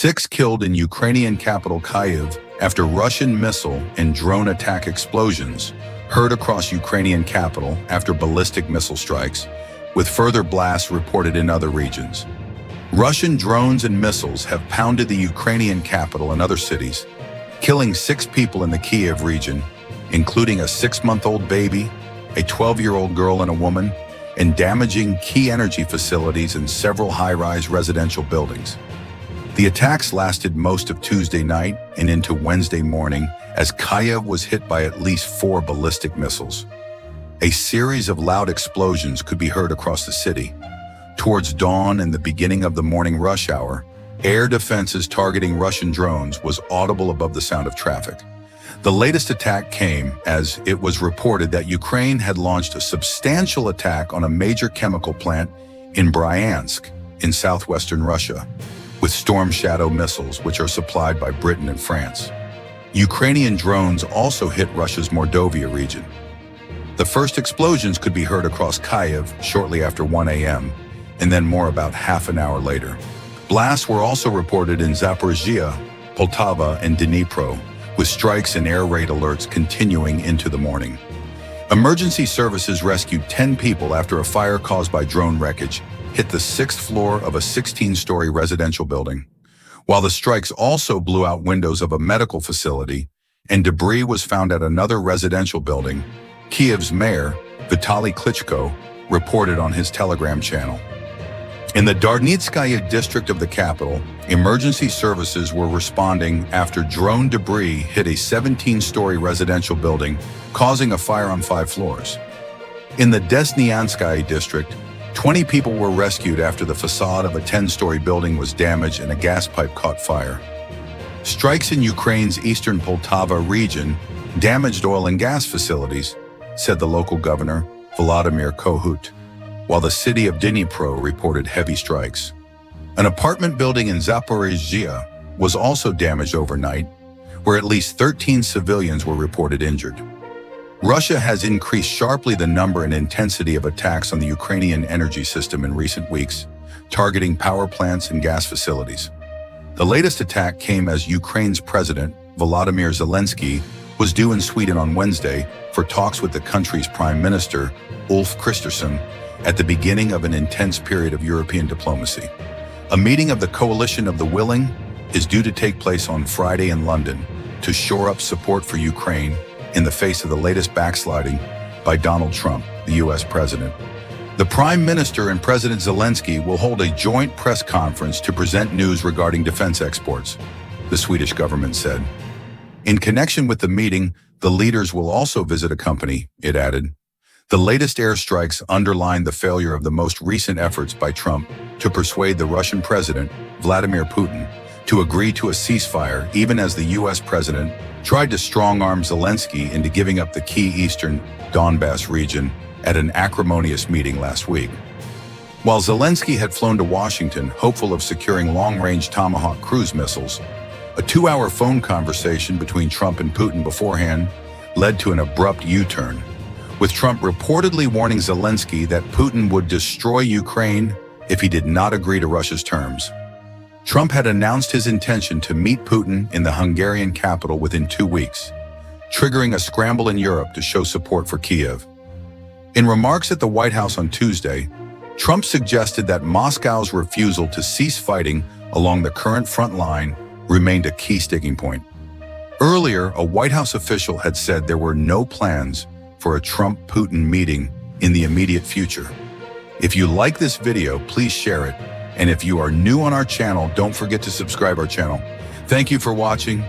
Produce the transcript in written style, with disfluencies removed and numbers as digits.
6 killed in Ukrainian capital Kyiv after Russian missile and drone attack explosions heard across Ukrainian capital after ballistic missile strikes, with further blasts reported in other regions. Russian drones and missiles have pounded the Ukrainian capital and other cities, killing 6 people in the Kyiv region, including a 6-month-old baby, a 12-year-old girl and a woman, and damaging key energy facilities and several high-rise residential buildings. The attacks lasted most of Tuesday night and into Wednesday morning as Kyiv was hit by at least 4 ballistic missiles. A series of loud explosions could be heard across the city. Towards dawn and the beginning of the morning rush hour, air defenses targeting Russian drones was audible above the sound of traffic. The latest attack came as it was reported that Ukraine had launched a substantial attack on a major chemical plant in Bryansk in southwestern Russia, with Storm Shadow missiles which are supplied by Britain and France. Ukrainian drones also hit Russia's Mordovia region. The first explosions could be heard across Kyiv shortly after 1 a.m., and then more about half an hour later. Blasts were also reported in Zaporizhia, Poltava, and Dnipro, with strikes and air raid alerts continuing into the morning. Emergency services rescued 10 people after a fire caused by drone wreckage hit the 6th floor of a 16-story residential building, while the strikes also blew out windows of a medical facility and debris was found at another residential building. Kyiv's mayor, Vitaly Klitschko, reported on his Telegram channel. In the Darnitskaya district of the capital, emergency services were responding after drone debris hit a 17-story residential building, causing a fire on 5 floors. In the Desnyanskaya district, 20 people were rescued after the facade of a 10-story building was damaged and a gas pipe caught fire. Strikes in Ukraine's eastern Poltava region damaged oil and gas facilities, said the local governor, Volodymyr Kohut, while the city of Dnipro reported heavy strikes. An apartment building in Zaporizhia was also damaged overnight, where at least 13 civilians were reported injured. Russia has increased sharply the number and intensity of attacks on the Ukrainian energy system in recent weeks, targeting power plants and gas facilities. The latest attack came as Ukraine's president, Volodymyr Zelensky, was due in Sweden on Wednesday for talks with the country's prime minister, Ulf Kristersson, at the beginning of an intense period of European diplomacy. A meeting of the Coalition of the Willing is due to take place on Friday in London to shore up support for Ukraine in the face of the latest backsliding by Donald Trump, the U.S. president. The Prime Minister and President Zelensky will hold a joint press conference to present news regarding defense exports, the Swedish government said. In connection with the meeting, the leaders will also visit a company, it added. The latest airstrikes underline the failure of the most recent efforts by Trump to persuade the Russian president, Vladimir Putin, to agree to a ceasefire, even as the U.S. president tried to strong-arm Zelensky into giving up the key eastern Donbass region at an acrimonious meeting last week. While Zelensky had flown to Washington, hopeful of securing long-range Tomahawk cruise missiles, a 2-hour phone conversation between Trump and Putin beforehand led to an abrupt U-turn, with Trump reportedly warning Zelensky that Putin would destroy Ukraine if he did not agree to Russia's terms. Trump had announced his intention to meet Putin in the Hungarian capital within 2 weeks, triggering a scramble in Europe to show support for Kyiv. In remarks at the White House on Tuesday, Trump suggested that Moscow's refusal to cease fighting along the current front line remained a key sticking point. Earlier, a White House official had said there were no plans for a Trump-Putin meeting in the immediate future. If you like this video, please share it. And if you are new on our channel, don't forget to subscribe our channel. Thank you for watching.